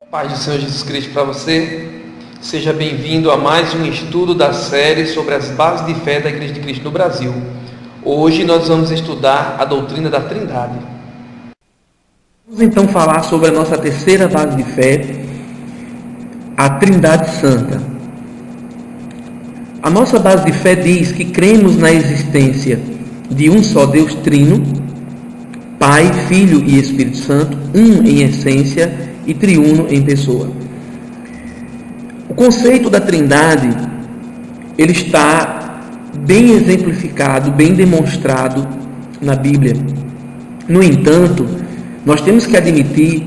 Paz do Senhor Jesus Cristo para você. Seja bem-vindo a mais um estudo da série sobre as bases de fé da Igreja de Cristo no Brasil. Hoje nós vamos estudar a doutrina da Trindade. Vamos então falar sobre a nossa terceira base de fé, a Trindade Santa. A nossa base de fé diz que cremos na existência de um só Deus trino, Pai, Filho e Espírito Santo, um em essência e triuno em pessoa. O conceito da Trindade, ele está bem exemplificado, bem demonstrado na Bíblia. No entanto, nós temos que admitir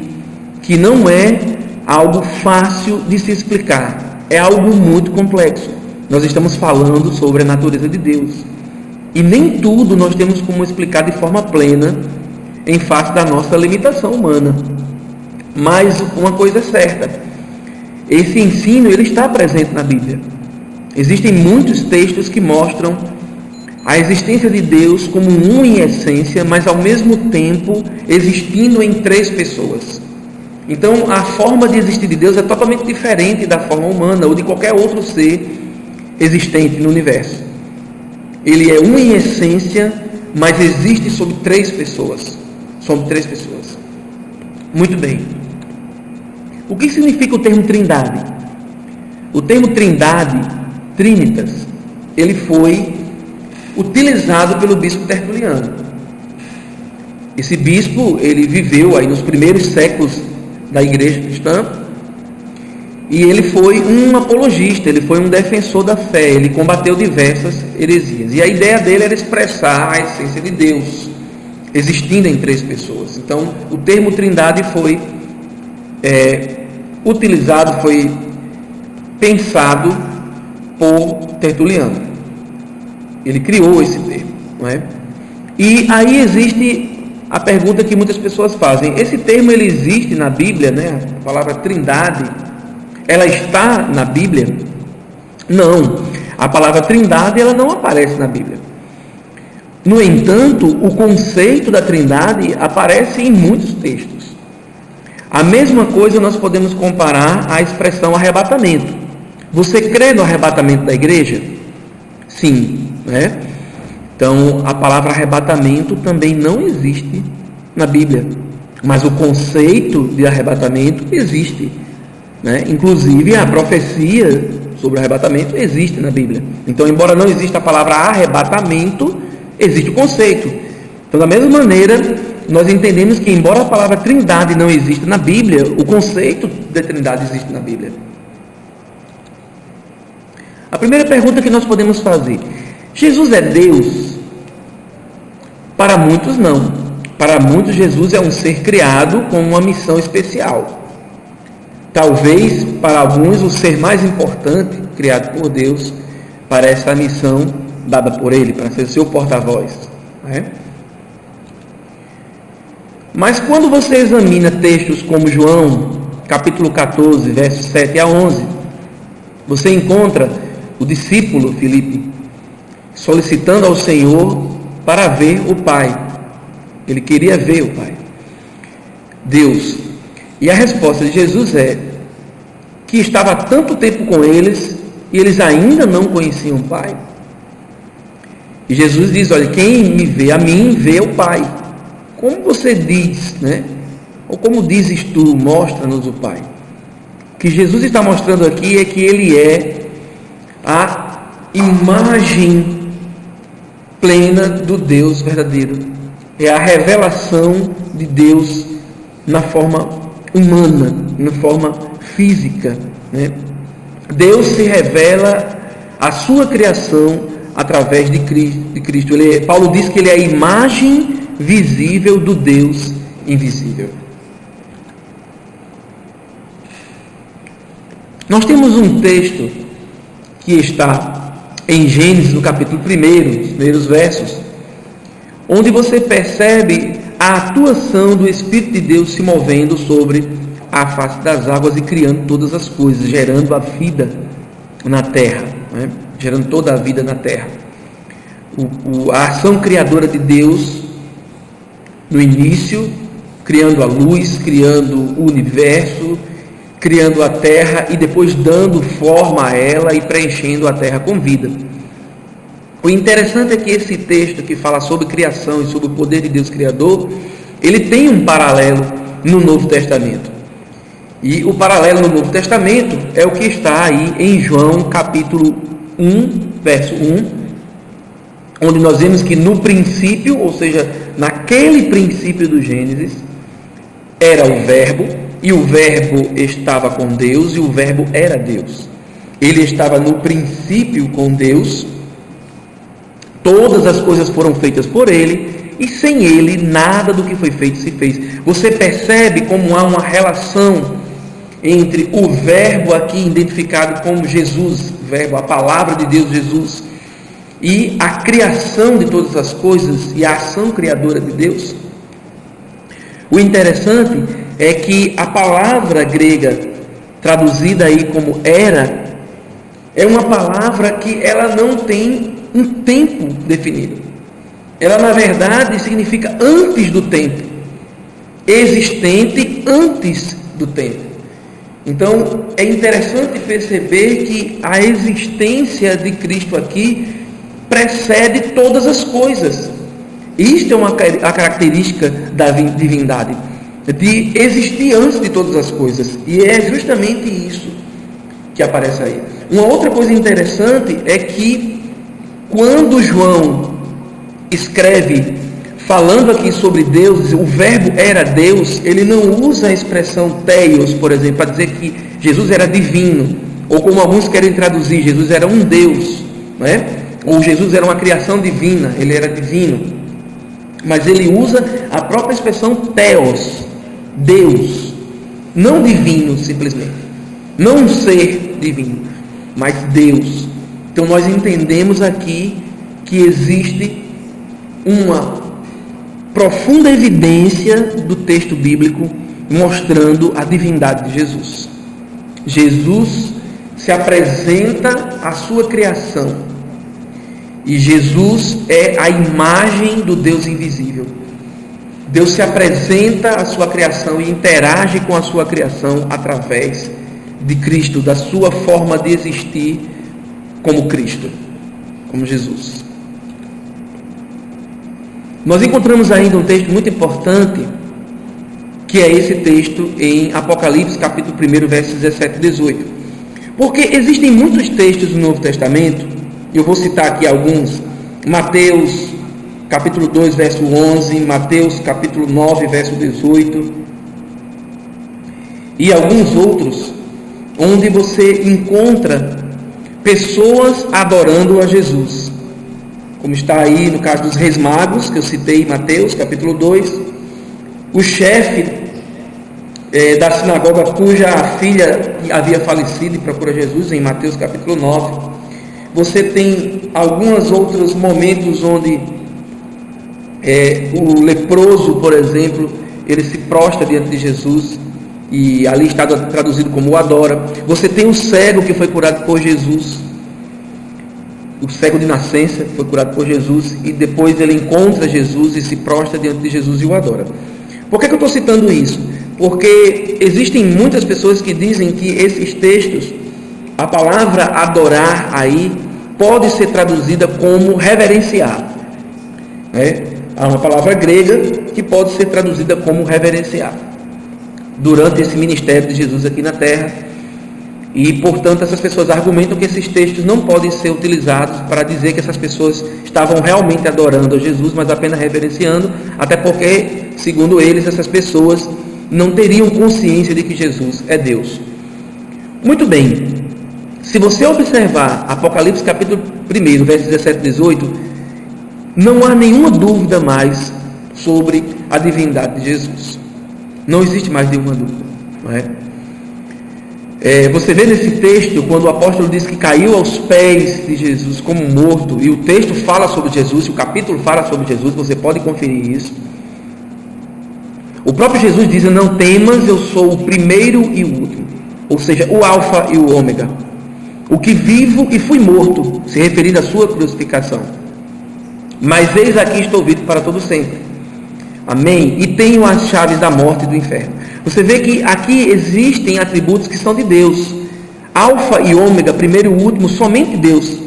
que não é algo fácil de se explicar, é algo muito complexo. Nós estamos falando sobre a natureza de Deus e nem tudo nós temos como explicar de forma plena em face da nossa limitação humana. Mas uma coisa é certa, esse ensino ele está presente na Bíblia. Existem muitos textos que mostram a existência de Deus como um em essência, mas ao mesmo tempo existindo em três pessoas. Então a forma de existir de Deus é totalmente diferente da forma humana ou de qualquer outro ser existente no universo. Ele é um em essência, mas existe sob três pessoas. Muito bem. O que significa o termo Trindade? O termo Trindade, Trinitas, ele foi utilizado pelo bispo Tertuliano. Esse bispo, ele viveu aí nos primeiros séculos da igreja cristã e ele foi um apologista, ele foi um defensor da fé, ele combateu diversas heresias. E a ideia dele era expressar a essência de Deus, existindo em três pessoas. Então, o termo Trindade foi utilizado, foi pensado por Tertuliano. Ele criou esse termo, não é? E aí existe a pergunta que muitas pessoas fazem: esse termo ele existe na Bíblia, né? A palavra Trindade, ela está na Bíblia? Não, a palavra Trindade ela não aparece na Bíblia. No entanto, o conceito da Trindade aparece em muitos textos. A mesma coisa nós podemos comparar à expressão arrebatamento. Você crê no arrebatamento da igreja? Sim, né? Então, a palavra arrebatamento também não existe na Bíblia, mas o conceito de arrebatamento existe, né? Inclusive, a profecia sobre o arrebatamento existe na Bíblia. Então, embora não exista a palavra arrebatamento, existe o conceito. Então, da mesma maneira, nós entendemos que, embora a palavra Trindade não exista na Bíblia, o conceito de Trindade existe na Bíblia. A primeira pergunta que nós podemos fazer: Jesus é Deus? Para muitos não. Para muitos Jesus é um ser criado com uma missão especial. Talvez para alguns o ser mais importante criado por Deus para essa missão dada por Ele, para ser seu porta-voz, né? Mas quando você examina textos como João, capítulo 14, versos 7 a 11, você encontra o discípulo Filipe solicitando ao Senhor para ver o Pai. Ele queria ver o Pai, Deus. E a resposta de Jesus é que estava há tanto tempo com eles e eles ainda não conheciam o Pai. E Jesus diz: olha, quem me vê a mim, vê o Pai. Como você diz, né? Ou como dizes tu, mostra-nos o Pai. O que Jesus está mostrando aqui é que Ele é a imagem plena do Deus verdadeiro. É a revelação de Deus na forma humana, na forma física, né? Deus se revela à sua criação através de Cristo. Paulo diz que Ele é a imagem visível do Deus invisível. Nós temos um texto que está em Gênesis, no capítulo 1, nos primeiros versos, onde você percebe a atuação do Espírito de Deus se movendo sobre a face das águas e criando todas as coisas, gerando a vida na terra, né? Gerando toda a vida na terra. A ação criadora de Deus no início, criando a luz, criando o universo, criando a terra e depois dando forma a ela e preenchendo a terra com vida. O interessante é que esse texto que fala sobre criação e sobre o poder de Deus Criador, ele tem um paralelo no Novo Testamento. E o paralelo no Novo Testamento é o que está aí em João capítulo 1, verso 1, onde nós vemos que no princípio, ou seja, naquele princípio do Gênesis, era o Verbo, e o Verbo estava com Deus, e o Verbo era Deus. Ele estava no princípio com Deus, todas as coisas foram feitas por ele, e sem ele nada do que foi feito se fez. Você percebe como há uma relação entre o Verbo aqui identificado como Jesus, Verbo, a palavra de Deus, Jesus, e a criação de todas as coisas e a ação criadora de Deus? O interessante é que a palavra grega traduzida aí como era, é uma palavra que ela não tem um tempo definido. Ela na verdade significa antes do tempo, existente antes do tempo. Então é interessante perceber que a existência de Cristo aqui precede todas as coisas. Isto é a característica da divindade, de existir antes de todas as coisas, e é justamente isso que aparece aí. Uma outra coisa interessante é que quando João escreve falando aqui sobre Deus, o Verbo era Deus, ele não usa a expressão Theos, por exemplo, para dizer que Jesus era divino, ou como alguns querem traduzir, Jesus era um Deus, não é? Ou Jesus era uma criação divina, ele era divino. Mas ele usa a própria expressão Theos, Deus, não divino simplesmente, não um ser divino, mas Deus. Então nós entendemos aqui que existe uma profunda evidência do texto bíblico mostrando a divindade de Jesus. Jesus se apresenta à sua criação, e Jesus é a imagem do Deus invisível. Deus se apresenta à sua criação e interage com a sua criação através de Cristo, da sua forma de existir como Cristo, como Jesus. Nós encontramos ainda um texto muito importante, que é esse texto em Apocalipse, capítulo 1, versos 17 e 18. Porque existem muitos textos no Novo Testamento, eu vou citar aqui alguns: Mateus, capítulo 2, verso 11, Mateus, capítulo 9, verso 18, e alguns outros, onde você encontra pessoas adorando a Jesus, como está aí no caso dos reis magos, que eu citei em Mateus, capítulo 2, o chefe da sinagoga cuja filha havia falecido e procura Jesus, em Mateus, capítulo 9. Você tem alguns outros momentos onde o leproso, por exemplo, ele se prostra diante de Jesus, e ali está traduzido como o adora. Você tem o cego que foi curado por Jesus, o cego de nascença foi curado por Jesus, e depois ele encontra Jesus e se prostra diante de Jesus e o adora. Por que eu estou citando isso? Porque existem muitas pessoas que dizem que esses textos, a palavra adorar aí pode ser traduzida como reverenciar. Há uma palavra grega que pode ser traduzida como reverenciar durante esse ministério de Jesus aqui na terra. E, portanto, essas pessoas argumentam que esses textos não podem ser utilizados para dizer que essas pessoas estavam realmente adorando a Jesus, mas apenas reverenciando, até porque, segundo eles, essas pessoas não teriam consciência de que Jesus é Deus. Muito bem, se você observar Apocalipse capítulo 1, versos 17 e 18, não há nenhuma dúvida mais sobre a divindade de Jesus. Não existe mais nenhuma dúvida, não é? Você vê nesse texto, quando o apóstolo diz que caiu aos pés de Jesus como morto, e o texto fala sobre Jesus, o capítulo fala sobre Jesus, você pode conferir isso. O próprio Jesus diz: não temas, eu sou o primeiro e o último, ou seja, o alfa e o ômega, o que vivo e fui morto, se referindo à sua crucificação. Mas eis aqui estou vivo para todo sempre. Amém? E tenho as chaves da morte e do inferno. Você vê que aqui existem atributos que são de Deus. Alfa e ômega, primeiro e último, somente Deus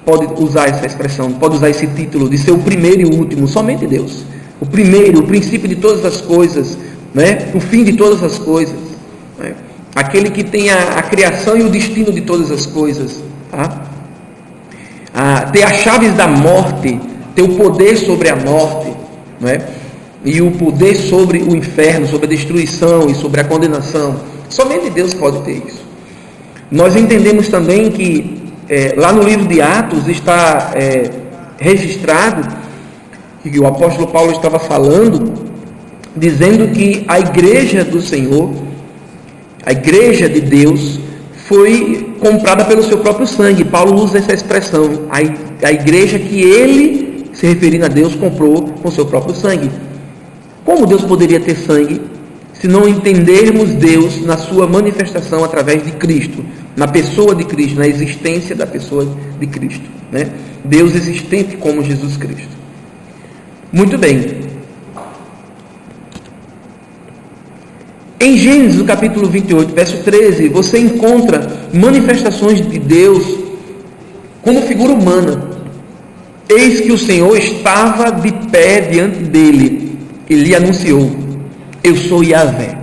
pode usar essa expressão, pode usar esse título de ser o primeiro e o último, somente Deus. O primeiro, o princípio de todas as coisas, né? O fim de todas as coisas, né? Aquele que tem a criação e o destino de todas as coisas, tá? Ter as chaves da morte, ter o poder sobre a morte, né? E o poder sobre o inferno, sobre a destruição e sobre a condenação. Somente Deus pode ter isso. Nós entendemos também que lá no livro de Atos está registrado que o apóstolo Paulo estava falando, dizendo que a igreja do Senhor, a igreja de Deus, foi comprada pelo seu próprio sangue. Paulo usa essa expressão, a igreja que ele, se referindo a Deus, comprou com seu próprio sangue. Como Deus poderia ter sangue se não entendermos Deus na sua manifestação através de Cristo, na pessoa de Cristo, na existência da pessoa de Cristo, né? Deus existente como Jesus Cristo. Muito bem. Em Gênesis, no capítulo 28, verso 13, você encontra manifestações de Deus como figura humana. Eis que o Senhor estava de pé diante dele e lhe anunciou: eu sou Yahvé.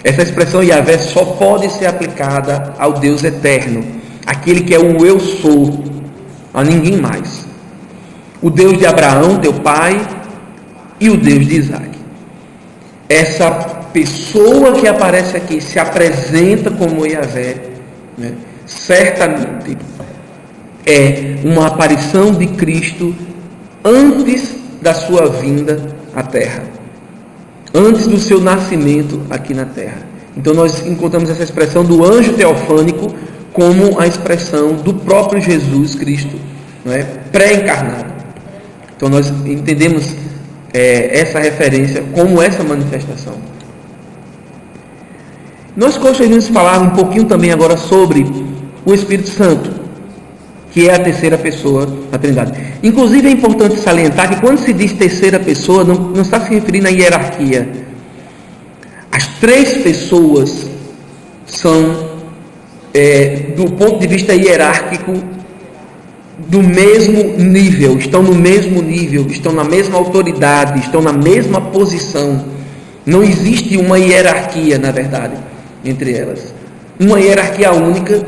Essa expressão Yahvé só pode ser aplicada ao Deus eterno, aquele que é o eu sou, a ninguém mais. O Deus de Abraão, teu pai, e o Deus de Isaac. Essa pessoa que aparece aqui se apresenta como Yahvé, né? Certamente é uma aparição de Cristo antes da sua vinda à terra, antes do seu nascimento aqui na terra. Então nós encontramos essa expressão do anjo teofânico como a expressão do próprio Jesus Cristo, não é? Pré-encarnado. Então nós entendemos essa referência como essa manifestação. Nós gostaríamos de falar um pouquinho também agora sobre o Espírito Santo, que é a terceira pessoa da Trindade. Inclusive é importante salientar que quando se diz terceira pessoa, não está se referindo à hierarquia. As três pessoas são, do ponto de vista hierárquico, do mesmo nível, estão no mesmo nível, estão na mesma autoridade, estão na mesma posição. Não existe uma hierarquia, na verdade, entre elas. Uma hierarquia única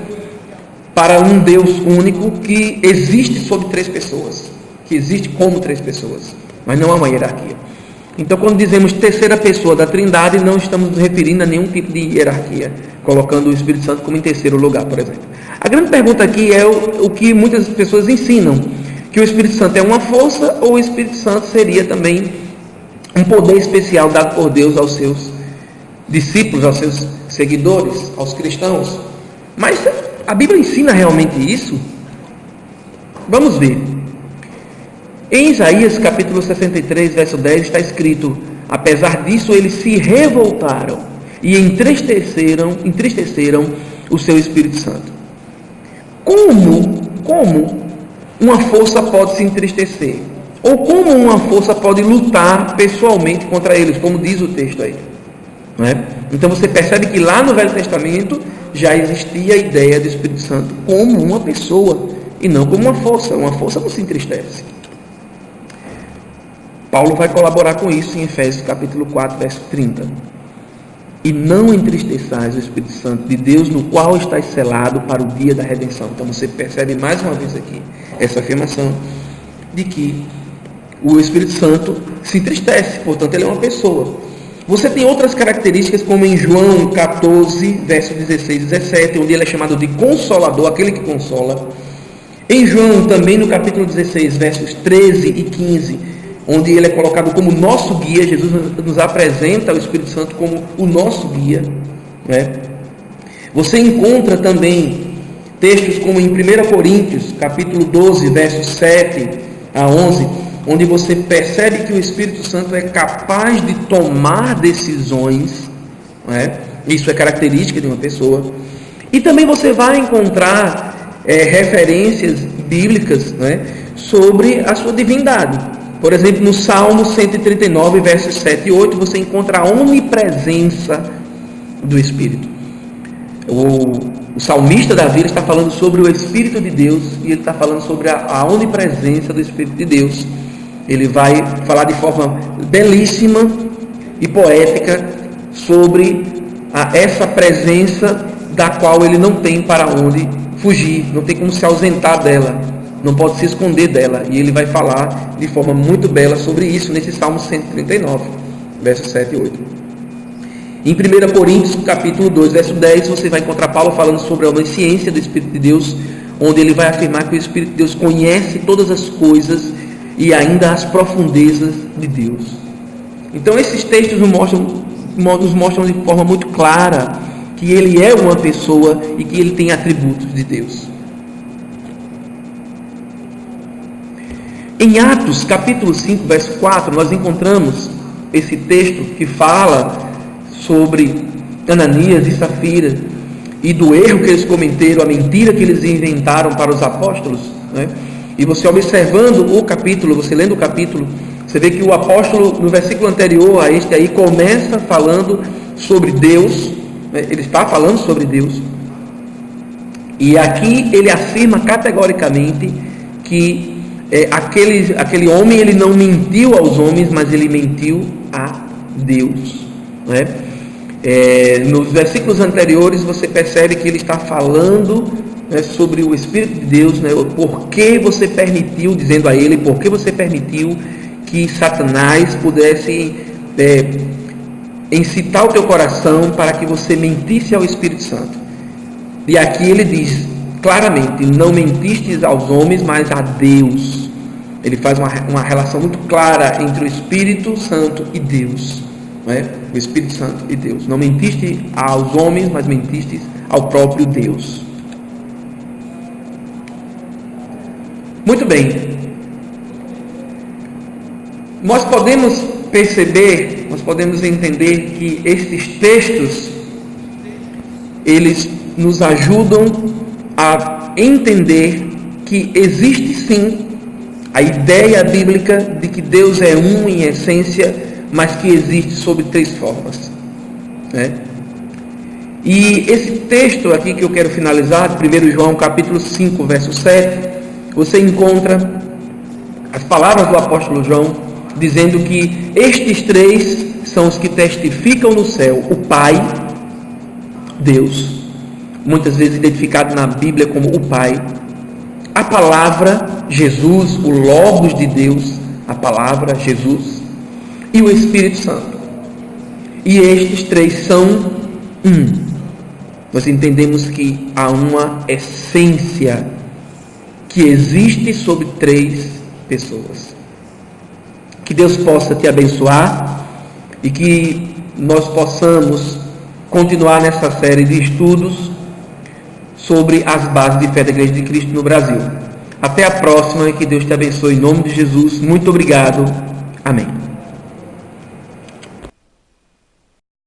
para um Deus único que existe sobre três pessoas, que existe como três pessoas, mas não há uma hierarquia. Então, quando dizemos terceira pessoa da Trindade, não estamos nos referindo a nenhum tipo de hierarquia, colocando o Espírito Santo como em terceiro lugar, por exemplo. A grande pergunta aqui é o que muitas pessoas ensinam, que o Espírito Santo é uma força ou o Espírito Santo seria também um poder especial dado por Deus aos seus discípulos, aos seus seguidores, aos cristãos. Mas a Bíblia ensina realmente isso? Vamos ver. Em Isaías capítulo 63, verso 10 está escrito: apesar disso eles se revoltaram e entristeceram o seu Espírito Santo. Como uma força pode se entristecer? Ou como uma força pode lutar pessoalmente contra eles, como diz o texto aí, não é? Então você percebe que lá no Velho Testamento já existia a ideia do Espírito Santo como uma pessoa e não como uma força. Uma força não se entristece. Paulo vai colaborar com isso em Efésios capítulo 4, verso 30. E não entristeçais o Espírito Santo de Deus, no qual estáis selado para o dia da redenção. Então você percebe mais uma vez aqui essa afirmação de que o Espírito Santo se entristece, portanto ele é uma pessoa. Você tem outras características, como em João 14, verso 16 e 17, onde ele é chamado de Consolador, aquele que consola. Em João também no capítulo 16, versos 13 e 15, onde ele é colocado como nosso guia. Jesus nos apresenta o Espírito Santo como o nosso guia, né? Você encontra também textos como em 1 Coríntios, capítulo 12, versos 7 a 11, onde você percebe que o Espírito Santo é capaz de tomar decisões, né? Isso é característica de uma pessoa. E também você vai encontrar referências bíblicas, né, sobre a sua divindade. Por exemplo, no Salmo 139, versos 7 e 8, você encontra a onipresença do Espírito. O salmista Davi está falando sobre o Espírito de Deus, e ele está falando sobre a onipresença do Espírito de Deus. Ele vai falar de forma belíssima e poética sobre essa presença da qual ele não tem para onde fugir, não tem como se ausentar dela, não pode se esconder dela. E ele vai falar de forma muito bela sobre isso nesse Salmo 139, versos 7 e 8. Em 1 Coríntios, capítulo 2, verso 10, você vai encontrar Paulo falando sobre a onisciência do Espírito de Deus, onde ele vai afirmar que o Espírito de Deus conhece todas as coisas e ainda as profundezas de Deus. Então esses textos nos mostram de forma muito clara que ele é uma pessoa e que ele tem atributos de Deus. Em Atos, capítulo 5, verso 4, nós encontramos esse texto que fala sobre Ananias e Safira e do erro que eles cometeram, a mentira que eles inventaram para os apóstolos, né? E você observando o capítulo, você lendo o capítulo, você vê que o apóstolo, no versículo anterior a este aí, começa falando sobre Deus, né? Ele está falando sobre Deus, e aqui ele afirma categoricamente que aquele homem, ele não mentiu aos homens, mas ele mentiu a Deus, né? Nos versículos anteriores você percebe que ele está falando, né, sobre o Espírito de Deus, né? Por que você permitiu, dizendo a ele, por que você permitiu que Satanás pudesse incitar o teu coração para que você mentisse ao Espírito Santo. E aqui ele diz claramente: não mentistes aos homens, mas a Deus. Ele faz uma relação muito clara entre o Espírito Santo e Deus, né? O Espírito Santo e Deus. Não mentiste aos homens, mas mentiste ao próprio Deus. Muito bem. Nós podemos perceber, nós podemos entender que estes textos, eles nos ajudam a entender que existe sim a ideia bíblica de que Deus é um em essência, mas que existe sob três formas, né? E esse texto aqui que eu quero finalizar, 1 João capítulo 5, verso 7, você encontra as palavras do apóstolo João, dizendo que estes três são os que testificam no céu: o Pai, Deus, muitas vezes identificado na Bíblia como o Pai, a palavra, Jesus, o Logos de Deus, a palavra, Jesus, e o Espírito Santo. E estes três são um. Nós entendemos que há uma essência que existe sobre três pessoas. Que Deus possa te abençoar e que nós possamos continuar nessa série de estudos sobre as bases de fé da Igreja de Cristo no Brasil. Até a próxima e que Deus te abençoe em nome de Jesus. Muito obrigado. Amém.